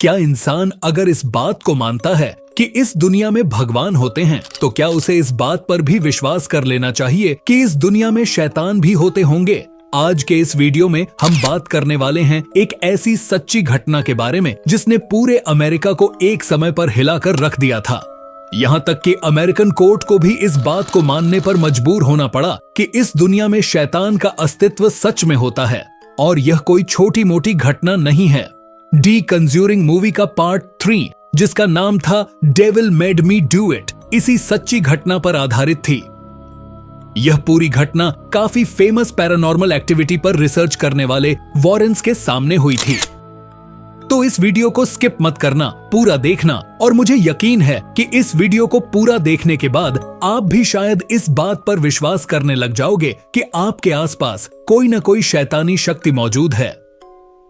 क्या इंसान अगर इस बात को मानता है कि इस दुनिया में भगवान होते हैं, तो क्या उसे इस बात पर भी विश्वास कर लेना चाहिए कि इस दुनिया में शैतान भी होते होंगे? आज के इस वीडियो में हम बात करने वाले हैं एक ऐसी सच्ची घटना के बारे में जिसने पूरे अमेरिका को एक समय पर हिलाकर रख दिया था। यहाँ तक कि अमेरिकन कोर्ट को भी इस बात को मानने पर मजबूर होना पड़ा कि इस दुनिया में शैतान का अस्तित्व सच में होता है और यह कोई छोटी मोटी घटना नहीं है। दी कंज्यूरिंग मूवी का पार्ट 3, जिसका नाम था devil made me do it, इसी सच्ची घटना पर आधारित थी। यह पूरी घटना काफी फेमस पैरानॉर्मल एक्टिविटी पर रिसर्च करने वाले वॉरेन्स के सामने हुई थी। तो इस वीडियो को स्किप मत करना, पूरा देखना, और मुझे यकीन है कि इस वीडियो को पूरा देखने के बाद आप भी शायद इस बात पर विश्वास करने लग जाओगे कि आपके आसपास कोई न कोई शैतानी शक्ति मौजूद है।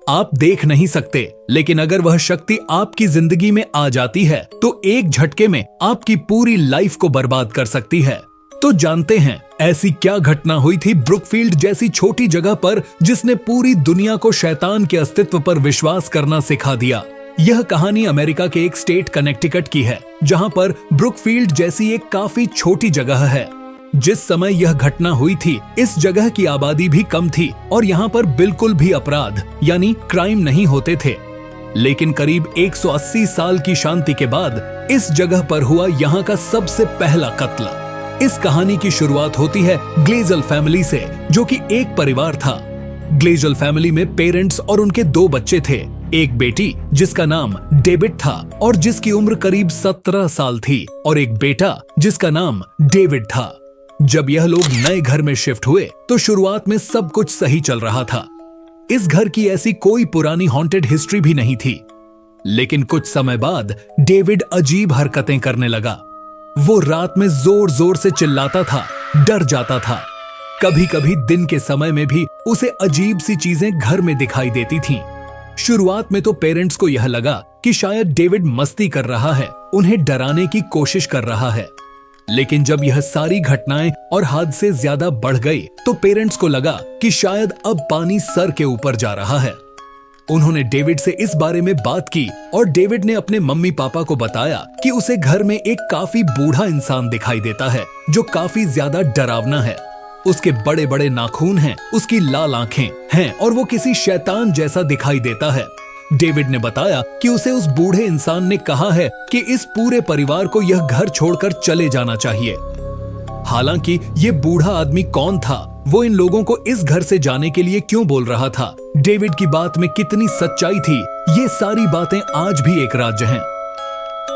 आप देख नहीं सकते, लेकिन अगर वह शक्ति आपकी जिंदगी में आ जाती है तो एक झटके में आपकी पूरी लाइफ को बर्बाद कर सकती है। तो जानते हैं ऐसी क्या घटना हुई थी ब्रुकफील्ड जैसी छोटी जगह पर जिसने पूरी दुनिया को शैतान के अस्तित्व पर विश्वास करना सिखा दिया। यह कहानी अमेरिका के एक स्टेट कनेक्टिकट की है, जहां पर ब्रुकफील्ड जैसी एक काफी छोटी जगह है। जिस समय यह घटना हुई थी, इस जगह की आबादी भी कम थी और यहाँ पर बिल्कुल भी अपराध यानी क्राइम नहीं होते थे। लेकिन करीब 180 साल की शांति के बाद इस जगह पर हुआ यहाँ का सबसे पहला कत्ल। इस कहानी की शुरुआत होती है ग्लेजल फैमिली से, जो कि एक परिवार था। ग्लेजल फैमिली में पेरेंट्स और उनके 2 बच्चे थे, एक बेटी जिसका नाम डेविड था और जिसकी उम्र करीब 17 साल थी, और एक बेटा जिसका नाम डेविड था। जब यह लोग नए घर में शिफ्ट हुए तो शुरुआत में सब कुछ सही चल रहा था। इस घर की ऐसी कोई पुरानी हॉन्टेड हिस्ट्री भी नहीं थी। लेकिन कुछ समय बाद डेविड अजीब हरकतें करने लगा। वो रात में जोर जोर से चिल्लाता था, डर जाता था। कभी कभी दिन के समय में भी उसे अजीब सी चीजें घर में दिखाई देती थीं। शुरुआत में तो पेरेंट्स को यह लगा कि शायद डेविड मस्ती कर रहा है, उन्हें डराने की कोशिश कर रहा है। लेकिन जब यह सारी घटनाएं और हादसे ज्यादा बढ़ गए तो पेरेंट्स को लगा कि शायद अब पानी सर के ऊपर जा रहा है। उन्होंने डेविड से इस बारे में बात की और डेविड ने अपने मम्मी पापा को बताया कि उसे घर में एक काफी बूढ़ा इंसान दिखाई देता है जो काफी ज्यादा डरावना है। उसके बड़े बड़े नाखून हैं, उसकी लाल आंखें हैं और वो किसी शैतान जैसा दिखाई देता है। डेविड ने बताया कि उसे उस बूढ़े इंसान ने कहा है कि इस पूरे परिवार को यह घर छोड़कर चले जाना चाहिए। हालांकि ये बूढ़ा आदमी कौन था, वो इन लोगों को इस घर से जाने के लिए क्यों बोल रहा था, डेविड की बात में कितनी सच्चाई थी, ये सारी बातें आज भी एक राज्य हैं।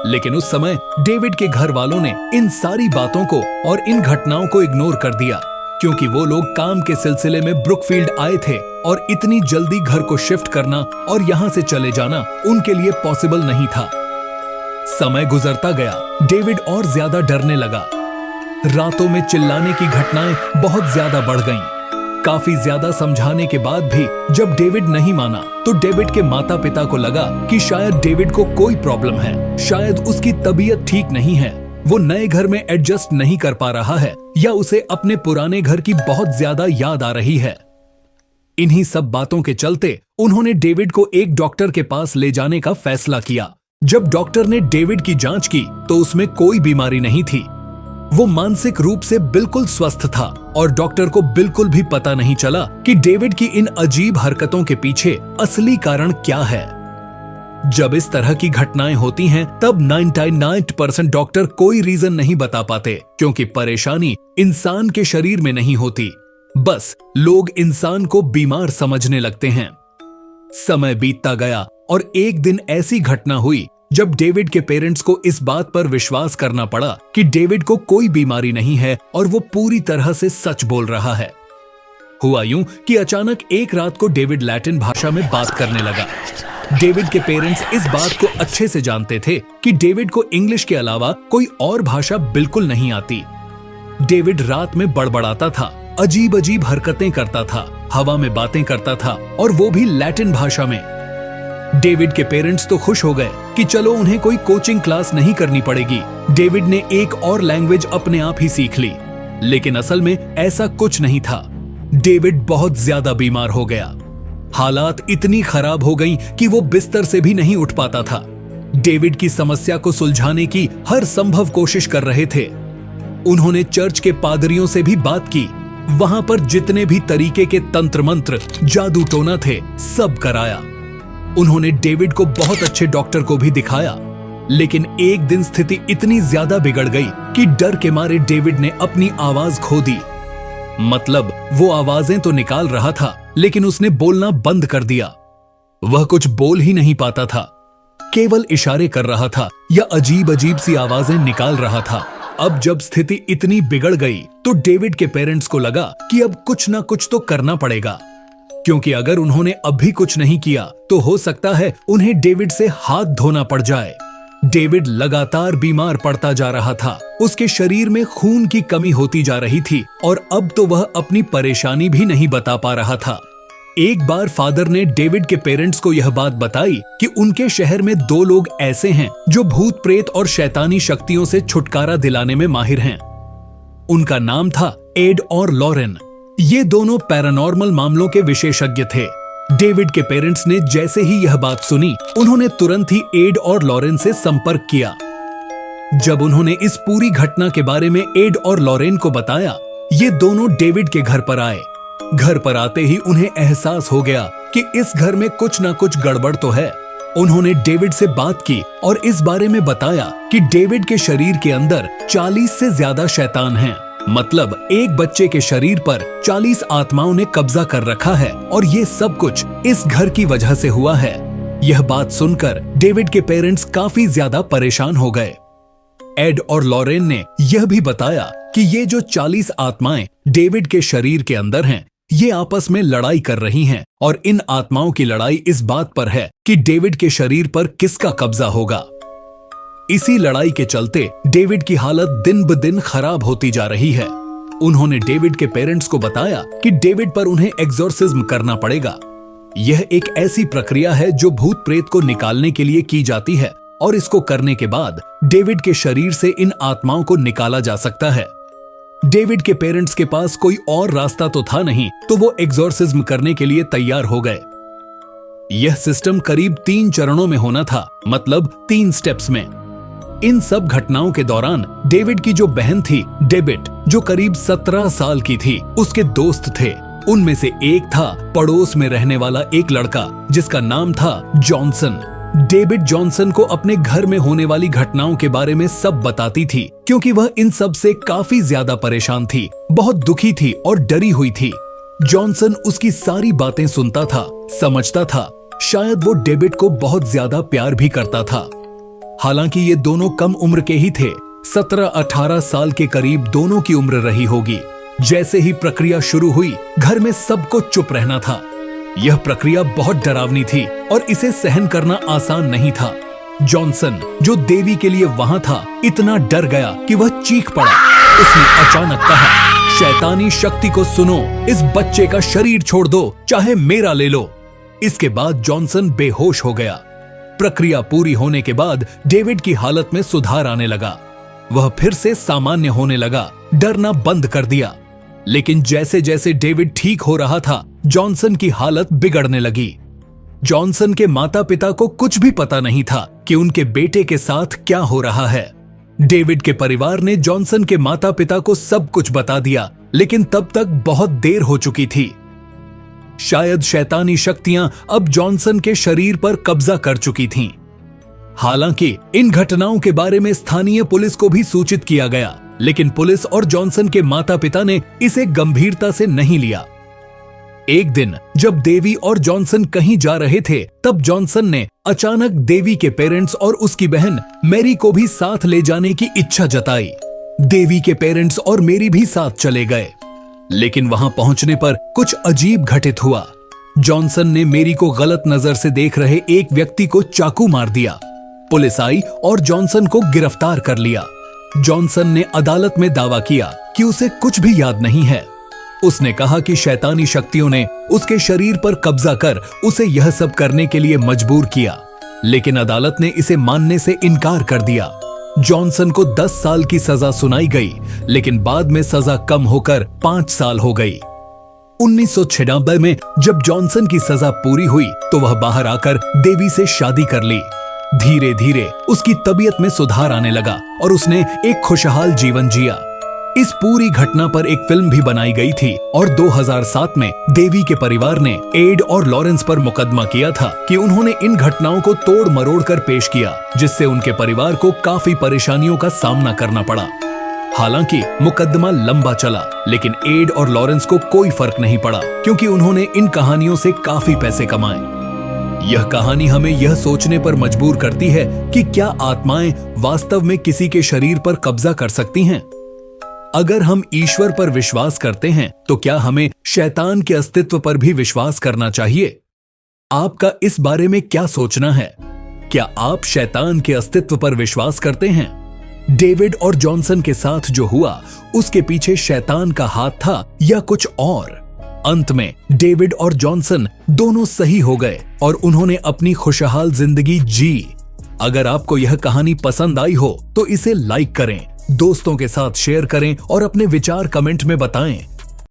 लेकिन उस समय डेविड के घर वालों ने इन सारी बातों को और इन घटनाओं को इग्नोर कर दिया, क्योंकि वो लोग काम के सिलसिले में ब्रुकफील्ड आए थे और इतनी जल्दी घर को शिफ्ट करना और यहाँ से चले जाना उनके लिए पॉसिबल नहीं था। समय गुजरता गया, डेविड और ज्यादा डरने लगा। रातों में चिल्लाने की घटनाएं बहुत ज्यादा बढ़ गईं। काफी ज्यादा समझाने के बाद भी जब डेविड नहीं माना तो डेविड के माता पिता को लगा कि शायद डेविड को कोई प्रॉब्लम है, शायद उसकी तबीयत ठीक नहीं है, वो नए घर में एडजस्ट नहीं कर पा रहा है या उसे अपने पुराने घर की बहुत ज्यादा याद आ रही है। इन्हीं सब बातों के चलते उन्होंने डेविड को एक डॉक्टर के पास ले जाने का फैसला किया। जब डॉक्टर ने डेविड की जांच की तो उसमें कोई बीमारी नहीं थी। वो मानसिक रूप से बिल्कुल स्वस्थ था और डॉक्टर को बिल्कुल भी पता नहीं चला कि डेविड की इन अजीब हरकतों के पीछे असली कारण क्या है। जब इस तरह की घटनाएं होती हैं तब 99% डॉक्टर कोई रीजन नहीं बता पाते, क्योंकि परेशानी इंसान के शरीर में नहीं होती, बस लोग इंसान को बीमार समझने लगते हैं। समय बीतता गया और एक दिन ऐसी घटना हुई जब डेविड के पेरेंट्स को इस बात पर विश्वास करना पड़ा कि डेविड को कोई बीमारी नहीं है और वो पूरी तरह से सच बोल रहा है। हुआ यूं कि अचानक एक रात को डेविड लैटिन भाषा में बात करने लगा। डेविड के पेरेंट्स इस बात को अच्छे से जानते थे कि डेविड को इंग्लिश के अलावा कोई और भाषा बिल्कुल नहीं आती। डेविड रात में बड़बड़ाता था, अजीब अजीब हरकतें करता था, हवा में बातें करता था और वो भी लैटिन भाषा में। डेविड के पेरेंट्स तो खुश हो गए कि चलो उन्हें कोई कोचिंग क्लास नहीं करनी पड़ेगी, डेविड ने एक और लैंग्वेज अपने आप ही सीख ली। लेकिन असल में ऐसा कुछ नहीं था। डेविड बहुत ज्यादा बीमार हो गया। हालात इतनी खराब हो गईं कि वो बिस्तर से भी नहीं उठ पाता था। डेविड की समस्या को सुलझाने की हर संभव कोशिश कर रहे थे। उन्होंने चर्च के पादरियों से भी बात की। वहां पर जितने भी तरीके के तंत्र मंत्र, जादू टोना थे, सब कराया। उन्होंने डेविड को बहुत अच्छे डॉक्टर को भी दिखाया, लेकिन एक दिन स्थिति इतनी ज्यादा बिगड़ गई कि डर के मारे डेविड ने अपनी आवाज खो दी। मतलब वो आवाजें तो निकाल रहा था, लेकिन उसने बोलना बंद कर दिया। वह कुछ बोल ही नहीं पाता था, केवल इशारे कर रहा था या अजीब अजीब सी आवाजें निकाल रहा था। अब जब स्थिति इतनी बिगड़ गई तो डेविड के पेरेंट्स को लगा कि अब कुछ ना कुछ तो करना पड़ेगा, क्योंकि अगर उन्होंने अभी कुछ नहीं किया तो हो सकता है उन्हें डेविड से हाथ धोना पड़ जाए। डेविड लगातार बीमार पड़ता जा रहा था। उसके शरीर में खून की कमी होती जा रही थी और अब तो वह अपनी परेशानी भी नहीं बता पा रहा था। एक बार फादर ने डेविड के पेरेंट्स को यह बात बताई कि उनके शहर में 2 लोग ऐसे हैं जो भूत प्रेत और शैतानी शक्तियों से छुटकारा दिलाने में माहिर हैं। उनका नाम था एड और लॉरेन। ये दोनों पैरानॉर्मल मामलों के विशेषज्ञ थे। डेविड के पेरेंट्स ने जैसे ही यह बात सुनी, उन्होंने तुरंत ही एड और लॉरेन से संपर्क किया। जब उन्होंने इस पूरी घटना के बारे में एड और लॉरेन को बताया, ये दोनों डेविड के घर पर आए। घर पर आते ही उन्हें एहसास हो गया कि इस घर में कुछ ना कुछ गड़बड़ तो है। उन्होंने डेविड से बात की और इस बारे में बताया कि डेविड के शरीर के अंदर 40 से ज्यादा शैतान हैं। मतलब एक बच्चे के शरीर पर 40 आत्माओं ने कब्जा कर रखा है और ये सब कुछ इस घर की वजह से हुआ है। यह बात सुनकर डेविड के पेरेंट्स काफी ज्यादा परेशान हो गए। एड और लॉरेन ने यह भी बताया कि ये जो 40 आत्माएं डेविड के शरीर के अंदर हैं, ये आपस में लड़ाई कर रही हैं और इन आत्माओं की लड़ाई इस बात पर है कि डेविड के शरीर पर किसका कब्जा होगा। इसी लड़ाई के चलते डेविड की हालत दिन ब दिन खराब होती जा रही है। उन्होंने डेविड के पेरेंट्स को बताया कि डेविड पर उन्हें एक्सोर्सिज्म करना पड़ेगा। यह एक ऐसी प्रक्रिया है जो भूत प्रेत को निकालने के लिए की जाती है और इसको करने के बाद डेविड के शरीर से इन आत्माओं को निकाला जा सकता है। डेविड के पेरेंट्स के पास कोई और रास्ता तो था नहीं, तो वो एक्सोर्सिज्म करने के लिए तैयार हो गए। यह सिस्टम करीब 3 चरणों में होना था, मतलब 3 स्टेप्स में। इन सब घटनाओं के दौरान डेविड की जो बहन थी डेबिट, जो करीब 17 साल की थी, उसके दोस्त थे। उनमें से एक था पड़ोस में रहने वाला एक लड़का जिसका नाम था जॉनसन। डेविड जॉनसन को अपने घर में होने वाली घटनाओं के बारे में सब बताती थी, क्योंकि वह इन सब से काफी ज्यादा परेशान थी, बहुत दुखी थी और डरी हुई थी। जॉनसन उसकी सारी बातें सुनता था, समझता था। शायद वो डेविड को बहुत ज्यादा प्यार भी करता था। हालांकि ये दोनों कम उम्र के ही थे, 17-18 साल के करीब दोनों की उम्र रही होगी। जैसे ही प्रक्रिया शुरू हुई, घर में सबको चुप रहना था। यह प्रक्रिया बहुत डरावनी थी और इसे सहन करना आसान नहीं था। जॉनसन, जो देवी के लिए वहां था, इतना डर गया कि वह चीख पड़ा। उसने अचानक कहा, शैतानी शक्ति को सुनो, इस बच्चे का शरीर छोड़ दो, चाहे मेरा ले लो। इसके बाद जॉनसन बेहोश हो गया। प्रक्रिया पूरी होने के बाद डेविड की हालत में सुधार आने लगा। वह फिर से सामान्य होने लगा, डरना बंद कर दिया। लेकिन जैसे जैसे डेविड ठीक हो रहा था, जॉनसन की हालत बिगड़ने लगी। जॉनसन के माता पिता को कुछ भी पता नहीं था कि उनके बेटे के साथ क्या हो रहा है। डेविड के परिवार ने जॉनसन के माता पिता को सब कुछ बता दिया, लेकिन तब तक बहुत देर हो चुकी थी। शायद शैतानी शक्तियां अब जॉनसन के शरीर पर कब्जा कर चुकी थीं। हालांकि इन घटनाओं के बारे में स्थानीय पुलिस को भी सूचित किया गया, लेकिन पुलिस और जॉनसन के माता पिता ने इसे गंभीरता से नहीं लिया। एक दिन जब देवी और जॉनसन कहीं जा रहे थे, तब जॉनसन ने अचानक देवी के पेरेंट्स और उसकी बहन मैरी को भी साथ ले जाने की इच्छा जताई। देवी के पेरेंट्स और मैरी भी साथ चले गए, लेकिन वहां पहुंचने पर कुछ अजीब घटित हुआ। जॉनसन ने मैरी को गलत नजर से देख रहे एक व्यक्ति को चाकू मार दिया। पुलिस आई और जॉनसन को गिरफ्तार कर लिया। जॉनसन ने अदालत में दावा किया कि उसे कुछ भी याद नहीं है। उसने कहा कि शैतानी शक्तियों ने उसके शरीर पर कब्जा कर उसे यह सब करने के लिए मजबूर किया, लेकिन अदालत ने इसे मानने से इनकार कर दिया। जॉनसन को 10 साल की सजा सुनाई गई, लेकिन बाद में सजा कम होकर 5 साल हो गई। 1996 में जब जॉनसन की सजा पूरी हुई तो वह बाहर आकर देवी से शादी कर ली। धीरे धीरे उसकी तबीयत में सुधार आने लगा और उसने एक खुशहाल जीवन जिया। इस पूरी घटना पर एक फिल्म भी बनाई गई थी और 2007 में देवी के परिवार ने एड और लॉरेंस पर मुकदमा किया था कि उन्होंने इन घटनाओं को तोड़ मरोड़ कर पेश किया, जिससे उनके परिवार को काफी परेशानियों का सामना करना पड़ा। हालांकि मुकदमा लंबा चला, लेकिन एड और लॉरेंस को कोई फर्क नहीं पड़ा क्योंकि उन्होंने इन कहानियों से काफी पैसे कमाए। यह कहानी हमें यह सोचने पर मजबूर करती है कि क्या आत्माएं वास्तव में किसी के शरीर पर कब्जा कर सकती हैं? अगर हम ईश्वर पर विश्वास करते हैं तो क्या हमें शैतान के अस्तित्व पर भी विश्वास करना चाहिए? आपका इस बारे में क्या सोचना है? क्या आप शैतान के अस्तित्व पर विश्वास करते हैं? डेविड और जॉनसन के साथ जो हुआ उसके पीछे शैतान का हाथ था या कुछ और? अंत में डेविड और जॉनसन दोनों सही हो गए और उन्होंने अपनी खुशहाल जिंदगी जी। अगर आपको यह कहानी पसंद आई हो तो इसे लाइक करें, दोस्तों के साथ शेयर करें और अपने विचार कमेंट में बताएं।